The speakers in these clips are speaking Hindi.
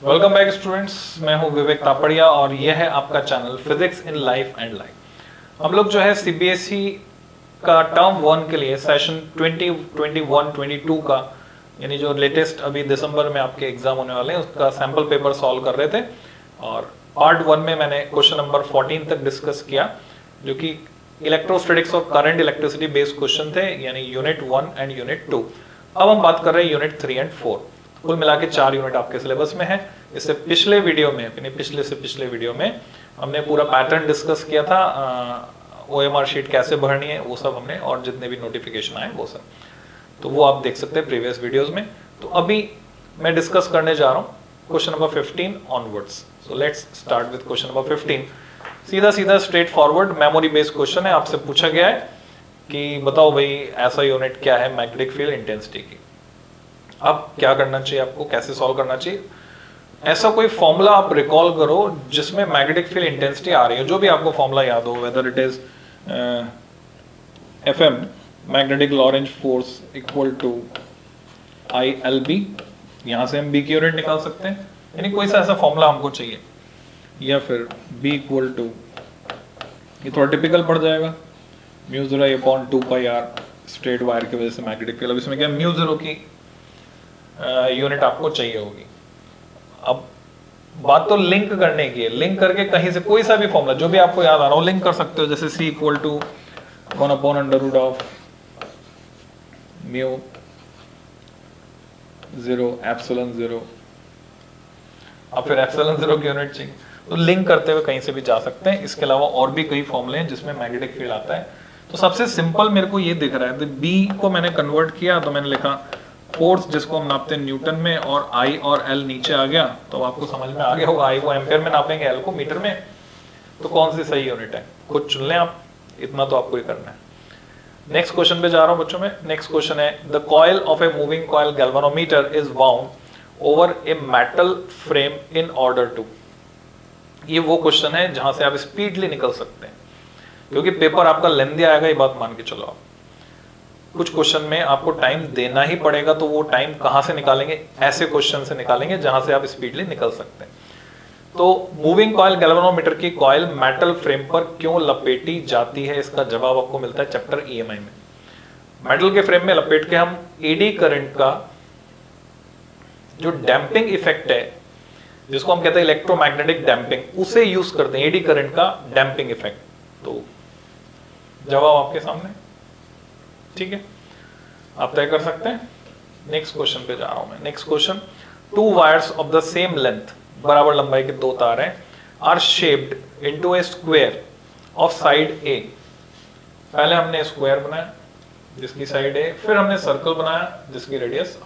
वेलकम बैक स्टूडेंट्स, मैं हूं विवेक तापड़िया और यह है आपका channel physics in life and life. हम लोग जो है सीबीएसई का टर्म 1 के लिए सेशन 2021-22 का यानी जो लेटेस्ट अभी दिसंबर में आपके एग्जाम होने वाले हैं उसका सैंपल पेपर सॉल्व कर रहे थे। और पार्ट 1 में मैंने क्वेश्चन नंबर 14 तक डिस्कस किया जो कि इलेक्ट्रोस्टैटिक्स और करंट इलेक्ट्रिसिटी बेस्ड क्वेश्चन थे, यानी यूनिट 1 एंड यूनिट 2। अब हम बात कर रहे हैं यूनिट 3 एंड 4। कुल मिला के 4 यूनिट आपके सिलेबस में है। इससे पिछले वीडियो में पिछले वीडियो में हमने पूरा पैटर्न डिस्कस किया था, ओएमआर शीट कैसे भरनी है वो सब हमने, और जितने भी नोटिफिकेशन आए वो सब, तो वो आप देख सकते हैं प्रीवियस वीडियोस में। तो अभी मैं डिस्कस करने जा रहा हूँ question number 15 onwards. So let's start with question number 15। सीधा सीधा straight forward memory based question है। आपसे पूछा गया है कि बताओ भाई ऐसा यूनिट क्या है मैग्नेटिक फील्ड इंटेंसिटी की। अब क्या करना चाहिए आपको, कैसे सॉल्व करना चाहिए, ऐसा कोई फॉर्मूला आप रिकॉल करो जिसमें मैग्नेटिक फील्ड इंटेंसिटी आ रही है, जो भी आपको फॉर्मूला याद हो, whether it is FM magnetic Lorentz force equal to ILB। यहां से हम बी की यूनिट निकाल सकते हैं, यानी कोई सा ऐसा फॉर्मूला हमको चाहिए, या फिर B इक्वल टू, ये थोड़ा टिपिकल पड़ जाएगा, μ0/2πr स्ट्रेट वायर की वजह से मैग्नेटिक फील्ड। अब इसमें क्या μ0 की यूनिट आपको चाहिए होगी। अब बात तो लिंक करने की है, लिंक करके कहीं से कोई सा भी फॉर्मूला जो भी आपको याद आ रहा हो लिंक कर सकते हो, जैसे C इक्वल टू 1/√ऑफ μ0 ε0। अब फिर ε0 की यूनिट चाहिए तो लिंक करते हुए कहीं से भी जा सकते हैं। इसके अलावा और भी कई फॉर्मूले हैं जिसमें मैग्नेटिक फील्ड आता है। तो सबसे सिंपल मेरे को ये दिख रहा है, तो B को मैंने कन्वर्ट किया तो मैंने लिखा फोर्स जिसको हम नापते हैं न्यूटन में, और I और L नीचे आ गया, तो आपको समझ में आ गया होगा I को एम्पेयर में नापेंगे, L को मीटर में, तो कौन सी सही यूनिट है खुद चुन लें आप, इतना तो आपको ही करना है। नेक्स्ट क्वेश्चन पे जा रहा हूं बच्चों में। नेक्स्ट क्वेश्चन है the coil of a moving coil galvanometer is wound over a metal frame in order to. ये वो क्वेश्चन है जहां से आप स्पीडली निकल सकते हैं, क्योंकि पेपर आपका लेंथी आएगा, ये बात मान के चलो आप। कुछ क्वेश्चन में आपको टाइम देना ही पड़ेगा, तो वो टाइम कहां से निकालेंगे, ऐसे क्वेश्चन से निकालेंगे जहां से आप स्पीडली निकल सकते हैं। तो मूविंग कॉइल गैल्वेनोमीटर की कॉइल मेटल फ्रेम पर क्यों लपेटी जाती है, इसका जवाब आपको मिलता है चैप्टर EMI में। मेटल के फ्रेम में लपेट के हम एडी करंट का जो डैम्पिंग इफेक्ट है, जिसको हम कहते हैं इलेक्ट्रोमैग्नेटिक डैम्पिंग, उसे यूज करते हैं, एडी करंट का डैम्पिंग इफेक्ट। तो जवाब आपके सामने, ठीक है, आप तय कर सकते हैं। नेक्स्ट क्वेश्चन पे जा रहा हूं मैं। Next question, two wires of the same length, बराबर लंबाई के दो तार हैं, are shaped into a square of side A। पहले हमने स्क्वायर बनाया जिसकी साइड A, फिर हमने सर्कल बनाया जिसकी रेडियस R।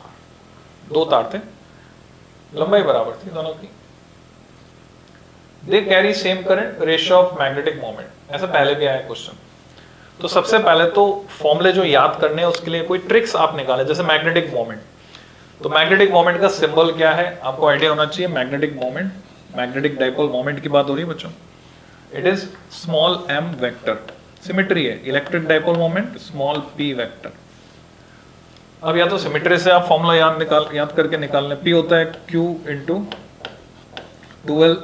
दो तार थे, लंबाई बराबर थी दोनों की। They carry same current, ratio of magnetic moment, ऐसा पहले भी आया क्वेश्चन। तो सबसे पहले तो फॉर्मूले जो याद करने हैं उसके लिए कोई ट्रिक्स आप निकालें, जैसे मैग्नेटिक मोमेंट। तो मैग्नेटिक मोमेंट का सिंबल क्या है आपको आइडिया होना चाहिए। Magnetic moment, magnetic dipole moment की बात हो रही है बच्चों, it is small m vector. Symmetry है, electric dipole moment small p vector. अब या तो सिमेट्री से आप फॉर्मूला याद करके निकाल लें। P होता है Q into 2L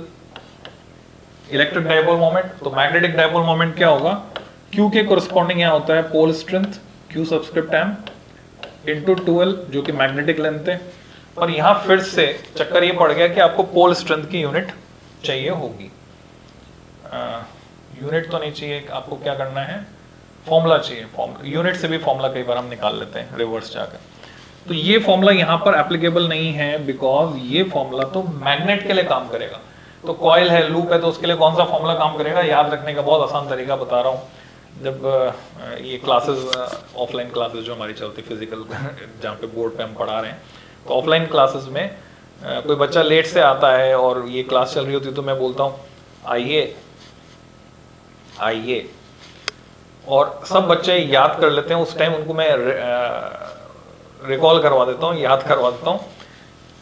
electric dipole moment. तो मैग्नेटिक डाइपोल मोमेंट क्या होगा, Q के कोरस्पॉन्डिंग यहाँ होता है pole strength Q subscript m into 2L जो कि मैग्नेटिक लेंथ है। और यहाँ फिर से चक्कर ये पड़ गया कि आपको पोल स्ट्रेंथ की यूनिट चाहिए होगी। यूनिट तो नहीं चाहिए, आपको क्या करना है, फॉर्मूला चाहिए। यूनिट से भी फॉर्मूला कई बार हम निकाल लेते हैं रिवर्स जाकर। तो ये फॉर्मूला यहाँ पर एप्लीकेबल नहीं है, बिकॉज ये फॉर्मूला तो मैग्नेट के लिए काम करेगा। तो कॉइल है, लूप है, तो उसके लिए कौन सा फॉर्मूला काम करेगा, याद रखने का बहुत आसान तरीका बता रहा हूँ। जब ये क्लासेस, ऑफलाइन क्लासेस जो हमारी चलती फिजिकल जहाँ पे बोर्ड पे हम पढ़ा रहे हैं, तो ऑफलाइन क्लासेस में कोई बच्चा लेट से आता है और ये क्लास चल रही होती है, तो मैं बोलता हूँ आइए आइए, और सब बच्चे याद कर लेते हैं। उस टाइम उनको मैं रिकॉल करवा देता हूँ, याद करवा देता हूँ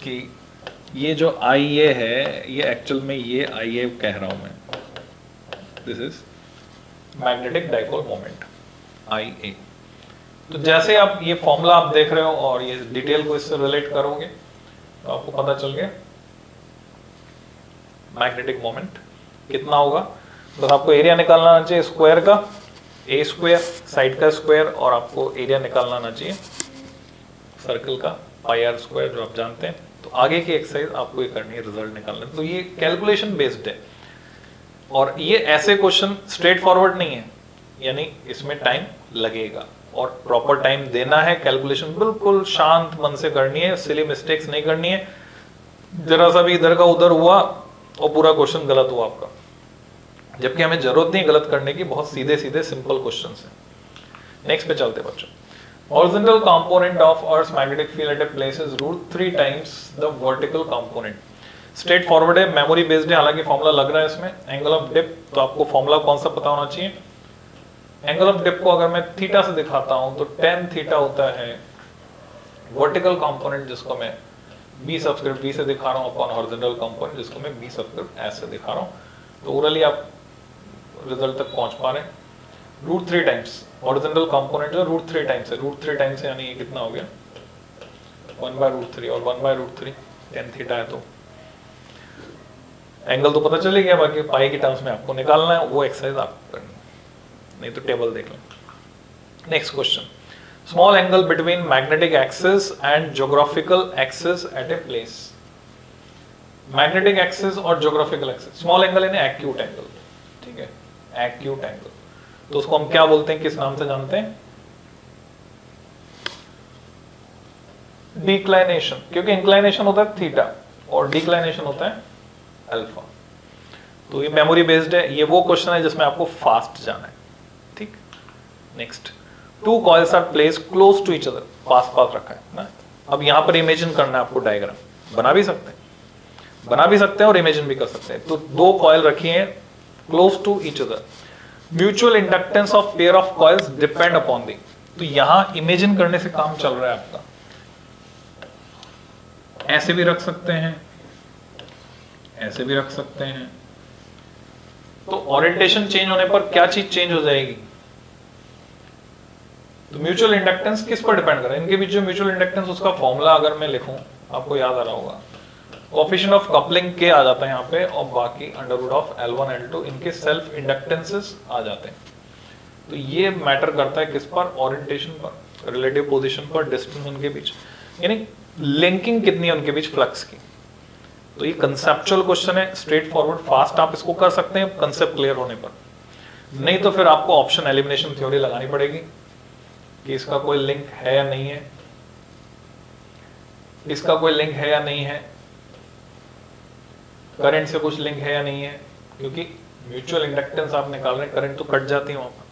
कि ये जो आइए है ये एक्चुअल में ये आइए कह रहा हूँ मैं, this is magnetic dipole moment IA। तो जैसे आप ये फॉर्मूला आप देख रहे हो और ये डिटेल को इससे रिलेट करोगे तो आपको पता चल गया मैग्नेटिक मोमेंट कितना होगा, बस आपको एरिया निकालना आना चाहिए स्क्वायर का, ए स्क्वायर साइड का स्क्वायर, और आपको एरिया निकालना आना चाहिए सर्कल का पाई आर स्क्वायर, जो आप जानते हैं। तो आगे की एक्सरसाइज आपको ये करनी है, रिजल्ट निकालना है। तो ये कैलकुलेशन बेस्ड है, और ये ऐसे क्वेश्चन स्ट्रेट फॉरवर्ड नहीं है, यानी इसमें टाइम लगेगा और प्रॉपर टाइम देना है। कैलकुलेशन बिल्कुल शांत मन से करनी है, सिली मिस्टेक्स नहीं करनी है। जरा सा भी इधर का उधर हुआ और पूरा क्वेश्चन गलत हुआ आपका, जबकि हमें जरूरत नहीं गलत करने की, बहुत सीधे सीधे सिंपल क्वेश्चंस हैं। नेक्स्ट पे चलते बच्चों। Horizontal component of Earth's magnetic field at a place is √3 times the vertical component. Straight forward है, मेमोरी बेस्ड है, हालांकि फॉर्मूला लग रहा है इसमें। एंगल ऑफ डिप, तो आपको फॉर्मूला कौन सा पता होना चाहिए। एंगल ऑफ डिप को अगर मैं थीटा से दिखाता हूं तो tan थीटा होता है वर्टिकल कंपोनेंट, जिसको मैं b सबस्क्रिप्ट b से दिखा रहा हूं, अपॉन हॉरिजॉन्टल कंपोनेंट जिसको मैं b सबस्क्रिप्ट s से दिखा रहा हूं। तो ओरली आप रिजल्ट तक पहुंच पा रहे हैं। √3 टाइम्स हॉरिजॉन्टल कंपोनेंट जो √3 टाइम्स है, √3 टाइम्स यानी ये कितना हो गया 1/√3, और 1/√3 tan थीटा है, तो एंगल तो पता चले गया, बाकी पाई के टर्म्स में आपको निकालना है, वो एक्सरसाइज आपको करनी है, नहीं तो टेबल देख लें। Next question, small angle between magnetic axis and geographical axis at a place. Magnetic axis और ज्योग्राफिकल एक्सिस, स्मॉल एंगल यानी एक्यूट एंगल, ठीक है, एक्यूट एंगल, तो उसको हम क्या बोलते हैं, किस नाम से जानते हैं, डिक्लाइनेशन, क्योंकि इंक्लाइनेशन होता है थीटा और डिक्लाइनेशन होता है अल्फा। तो ये मेमोरी बेस्ड है, ये वो क्वेश्चन है जिसमें आपको फास्ट जाना है, ठीक। Next, two coils are placed close to each other, पास पास रखा है ना। अब यहां पर इमेजिन करना है आपको, डायग्राम बना भी सकते हैं और इमेजिन भी कर सकते हैं। तो दो कॉइल रखी हैं close to each other, mutual inductance of pair of coils depend upon the. तो यहां इमेजिन करने से काम चल रहा है आपका, ऐसे भी रख सकते हैं, ऐसे भी रख सकते हैं। तो ओरिएंटेशन चेंज होने पर क्या चीज चेंज हो जाएगी, तो म्यूचुअल इंडक्टेंस किस पर डिपेंड कर रहा है, इनके बीच जो म्यूचुअल इंडक्टेंस, उसका फॉर्मूला अगर मैं लिखूं, आपको याद आ रहा होगा, कोएफिशिएंट ऑफ कपलिंग के आ जाता है यहाँ पे, और बाकी √L1 L2 इनके सेल्फ इंडक्टेंसेस आ जाते हैं। तो ये मैटर करता है किस पर, ओरिएंटेशन पर, रिलेटिव पोजीशन पर, डिस्टेंस उनके बीच, यानी लिंकिंग कितनी है उनके बीच फ्लक्स की। तो ये कंसेप्चुअल क्वेश्चन है, स्ट्रेट फॉरवर्ड, फास्ट आप इसको कर सकते हैं कंसेप्ट क्लियर होने पर, नहीं तो फिर आपको ऑप्शन एलिमिनेशन थ्योरी लगानी पड़ेगी कि इसका कोई लिंक है या नहीं है, इसका कोई लिंक है या नहीं है, करंट से कुछ लिंक है या नहीं है, क्योंकि म्यूचुअल इंडक्टेंस आप निकाल रहे हैं, करंट तो कट जाती है वहां पर।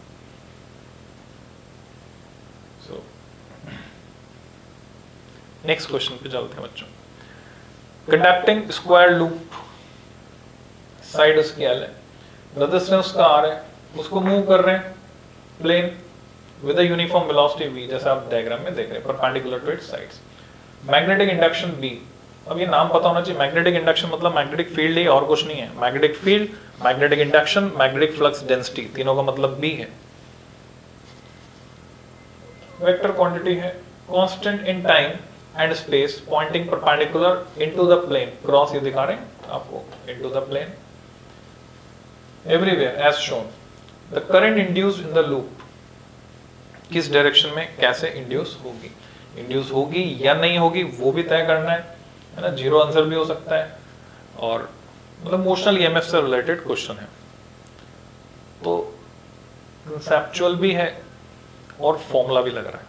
नेक्स्ट क्वेश्चन पे चलते हैं बच्चों। कंडक्टिंग स्क्वायर लूप, साइड उसकी L है, रेजिस्टेंस उसका R है, उसको मूव कर रहे हैं plane with a uniform velocity v, जैसे आप डायग्राम में देख रहे हैं, perpendicular to its sides. Magnetic induction B, अब ये नाम पता होना चाहिए, मैग्नेटिक इंडक्शन मतलब मैग्नेटिक फील्ड ही, और कुछ नहीं है। Magnetic field, magnetic induction, magnetic flux density, तीनों का मतलब B है। वेक्टर क्वांटिटी है, constant in time and space, pointing perpendicular into the plane, cross ये दिखा रहे हैं आपको, into the plane everywhere as shown. The current induced in the loop, किस डायरेक्शन में कैसे इंड्यूस होगी या नहीं होगी, वो भी तय करना है ना। जीरो आंसर भी हो सकता है, और मतलब मोशनल ईएमएफ से रिलेटेड क्वेश्चन है, तो कंसेप्चुअल भी है और फॉर्मूला भी लग रहा है,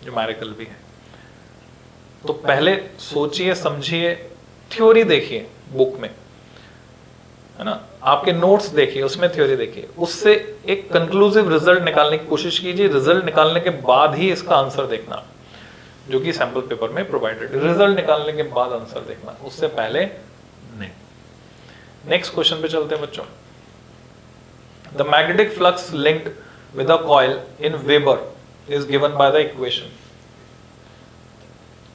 न्यूमेरिकल भी है। तो पहले सोचिए, समझिए, थ्योरी देखिए बुक में, है ना, आपके नोट्स देखिए, उसमें थ्योरी देखिए, उससे एक कंक्लूसिव रिजल्ट निकालने की कोशिश कीजिए। रिजल्ट निकालने के बाद ही इसका आंसर देखना, जो कि सैंपल पेपर में प्रोवाइडेड। रिजल्ट निकालने के बाद आंसर देखना, उससे पहले नहीं। नेक्स्ट क्वेश्चन पे चलते हैं बच्चों। The magnetic flux linked with a coil in weber is given by the equation,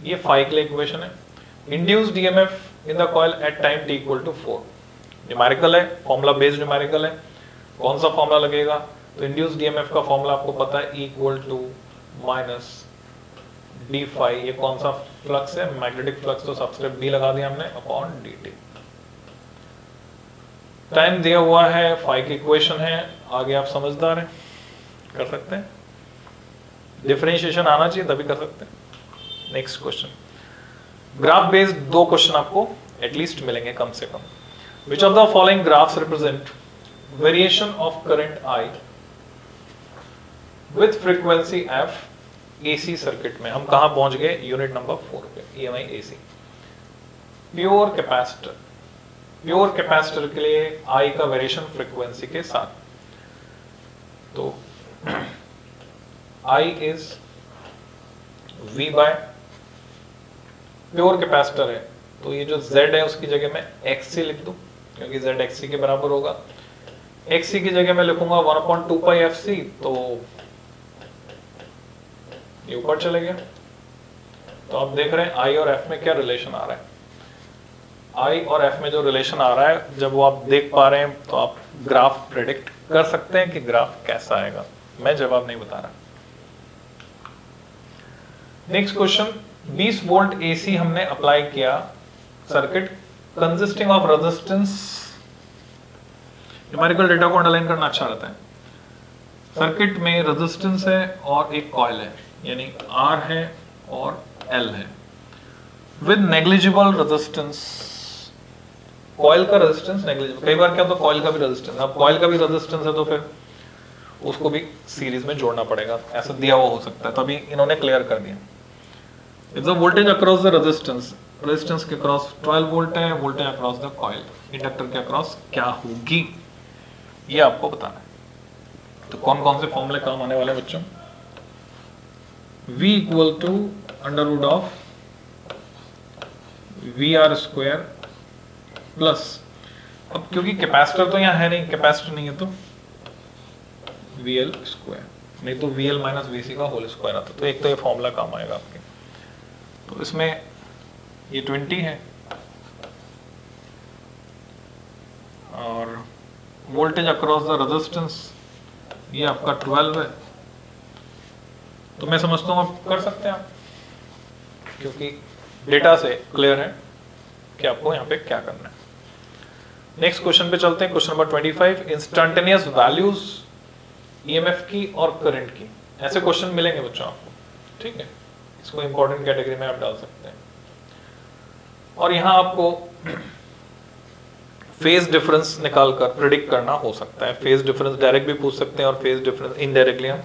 ये फाई के लिए इक्वेशन है। Induced EMF in the coil at time t equal to 4, numerical है, फॉर्मूला बेस्ड न्यूमेरिकल है। कौन सा फॉर्मूला लगेगा, तो इंड्यूस्ड ईएमएफ का फॉर्मूला आपको पता है, E equal to minus d phi, ये कौन सा फ्लक्स है, मैग्नेटिक फ्लक्स, तो सबस्क्रिप्ट B लगा दिया हमने, अपॉन dt। टाइम दिया हुआ है, फाइव की इक्वेशन है, आगे आप समझदार हैं, कर सकते हैं, डिफरेंशिएशन आना चाहिए तभी कर सकते हैं। नेक्स्ट क्वेश्चन, ग्राफ बेस्ड दो क्वेश्चन आपको एटलीस्ट मिलेंगे कम से कम। Which of the following graphs represent variation of current I with frequency f AC circuit में। हम कहां पहुंच गए, यूनिट नंबर 4 पे, EMI AC। Pure capacitor, pure capacitor के लिए आई का वेरिएशन फ्रीक्वेंसी के साथ, तो I is V by, pure capacitor है तो ये जो Z है उसकी जगह मैं XC लिख दूं क्योंकि Z XC के बराबर होगा। XC की जगह मैं लिखूंगा 1/2 पाई FC, तो ये ऊपर चले गया। तो आप देख रहे हैं I और F में क्या रिलेशन आ रहा है। I और F में जो रिलेशन आ रहा है, जब वो आप देख पा रहे हैं तो आप ग्राफ प्रेडिक्ट कर सकते हैं कि ग्राफ कैसा आएगा। मैं जवाब नहीं बता रहा। नेक्स्ट क्वेश्चन, 20 वोल्ट AC हमने अप्लाई किया, circuit consisting of resistance, numerical data को अंडरलाइन करना अच्छा रहता है। सर्किट में रेजिस्टेंस है और एक कॉइल है, यानी R है और L है, विद नेग्लिजिबल रेजिस्टेंस। कॉइल का रेजिस्टेंस नेग्लिजिबल, कई बार क्या होता है कॉइल का भी रेजिस्टेंस, अब कॉइल का भी रेजिस्टेंस है तो फिर उसको भी सीरीज में जोड़ना पड़ेगा, ऐसा दिया हुआ हो सकता है, तभी इन्होंने क्लियर कर दिया। If the voltage across the resistance, resistance के अक्रॉस 12 वोल्ट है, voltage across the coil, inductor के अक्रॉस क्या होगी, ये आपको बताना है। तो कौन कौन से फॉर्मूले काम आने वाले बच्चों, V equal to under root of VR² plus, अब क्योंकि कैपेसिटर तो यहाँ है नहीं, कैपेसिटर नहीं है तो VL², नहीं तो VL माइनस VC का होल स्क्वायर आता, तो एक तो ये फॉर्मूला काम आएगा आपके। तो इसमें ये 20 है और वोल्टेज अक्रॉस द रेजिस्टेंस ये आपका 12 है, तो मैं समझता हूँ आप कर सकते हैं आप, क्योंकि डेटा से क्लियर है कि आपको यहाँ पे क्या करना है। नेक्स्ट क्वेश्चन पे चलते हैं, question number 25, instantaneous values EMF की और करंट की। ऐसे क्वेश्चन मिलेंगे बच्चों आपको, ठीक है, इसको इंपॉर्टेंट कैटेगरी में आप डाल सकते हैं। और यहाँ आपको फेज डिफरेंस निकाल कर प्रिडिक्ट करना हो सकता है। फेज डिफरेंस डायरेक्ट भी पूछ सकते हैं और फेज डिफरेंस इनडायरेक्टली हम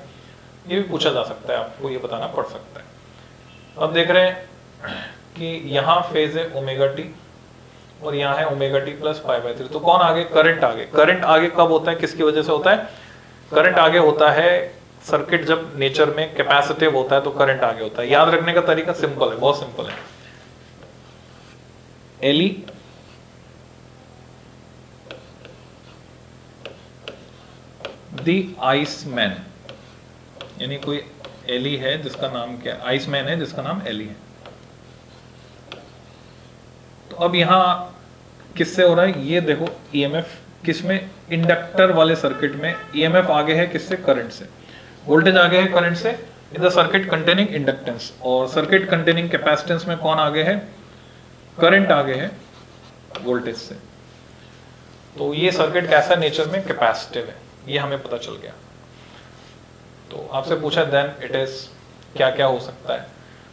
ये भी पूछा जा सकता है, आपको ये बताना पड़ सकता है। अब देख रहे हैं कि यहाँ फेज है ω t और यहाँ है ω t प्लस π/3, तो कौन आगे, करंट आगे। करंट आगे कब होता है, किसकी वजह से होता है, करंट आगे होता है सर्किट जब नेचर में कैपेसिटिव होता है तो करंट आगे होता है। याद रखने का तरीका सिंपल है, बहुत सिंपल है। एली द आइसमैन, यानी कोई एली है जिसका नाम क्या, आइसमैन है जिसका नाम एली है। तो अब यहां किससे हो रहा है, ये देखो EMF किसमें, इंडक्टर वाले सर्किट में EMF आगे है किससे, करंट से, वोल्टेज आगे है करंट से, in the circuit containing inductance, और सर्किट कंटेनिंग कैपेसिटेंस में कौन आगे है, करंट आगे है वोल्टेज से। तो ये सर्किट कैसा नेचर में, कैपेसिटिव है, ये हमें पता चल गया। तो आपसे पूछा देन इट इज क्या क्या हो सकता है,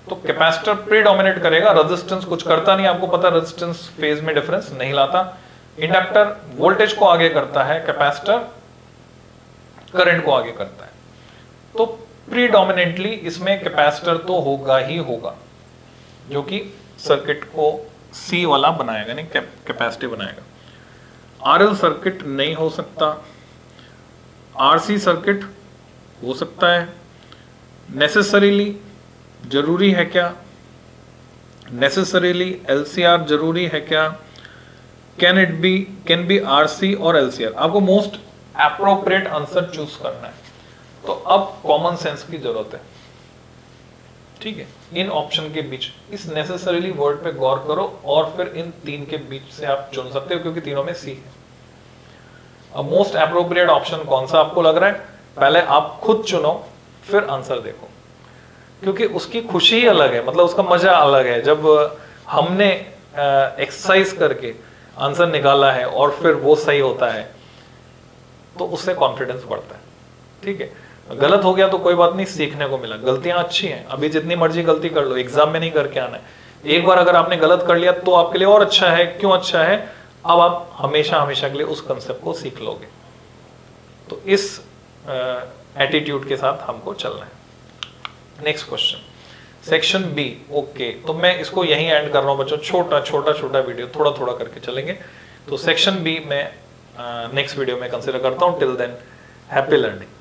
तो कैपेसिटर प्रीडोमिनेट करेगा, रेजिस्टेंस कुछ करता नहीं, आपको पता रेजिस्टेंस फेज में डिफरेंस नहीं लाता। इंडक्टर वोल्टेज को आगे करता है, कैपेसिटर करंट को आगे करता है। तो प्रीडोमिनेटली इसमें कैपेसिटर तो होगा ही होगा, जो कि सर्किट को C वाला बनाएगा, नहीं कैपेसिटिव बनाएगा। RL सर्किट नहीं हो सकता, RC सर्किट हो सकता है। नेसेसरीली जरूरी है क्या, नेसेसरीली LCR जरूरी है क्या, कैन बी RC और LCR, आपको मोस्ट एप्रोप्रिएट आंसर चूज करना है। तो अब कॉमन सेंस की जरूरत है, ठीक है, इन ऑप्शन के बीच इस नेसेसरीली वर्ड पे गौर करो और फिर इन तीन के बीच से आप चुन सकते हो, क्योंकि तीनों में C है। अब मोस्ट एप्रोप्रिएट ऑप्शन कौन सा आपको लग रहा है, पहले आप खुद चुनो फिर आंसर देखो, क्योंकि उसकी खुशी ही अलग है, मतलब उसका मजा अलग है। जब हमने एक्सरसाइज करके आंसर निकाला है और फिर वो सही होता है तो उससे कॉन्फिडेंस बढ़ता है। ठीक है, गलत हो गया तो कोई बात नहीं, सीखने को मिला, गलतियां अच्छी हैं, अभी जितनी मर्जी गलती कर लो, एग्जाम में नहीं करके आना है। एक बार अगर आपने गलत कर लिया तो आपके लिए और अच्छा है। क्यों अच्छा है? अब आप हमेशा हमेशा के लिए उस कंसेप्ट को सीख लोगे। तो इस एटीट्यूड के साथ हमको चलना है। Next question, section B. Okay, तो मैं इसको यहीं एंड कर रहा हूं बच्चों, छोटा छोटा छोटा वीडियो, थोड़ा थोड़ा करके चलेंगे। तो सेक्शन बी में नेक्स्ट वीडियो में कंसिडर करता हूं। Till then, happy learning.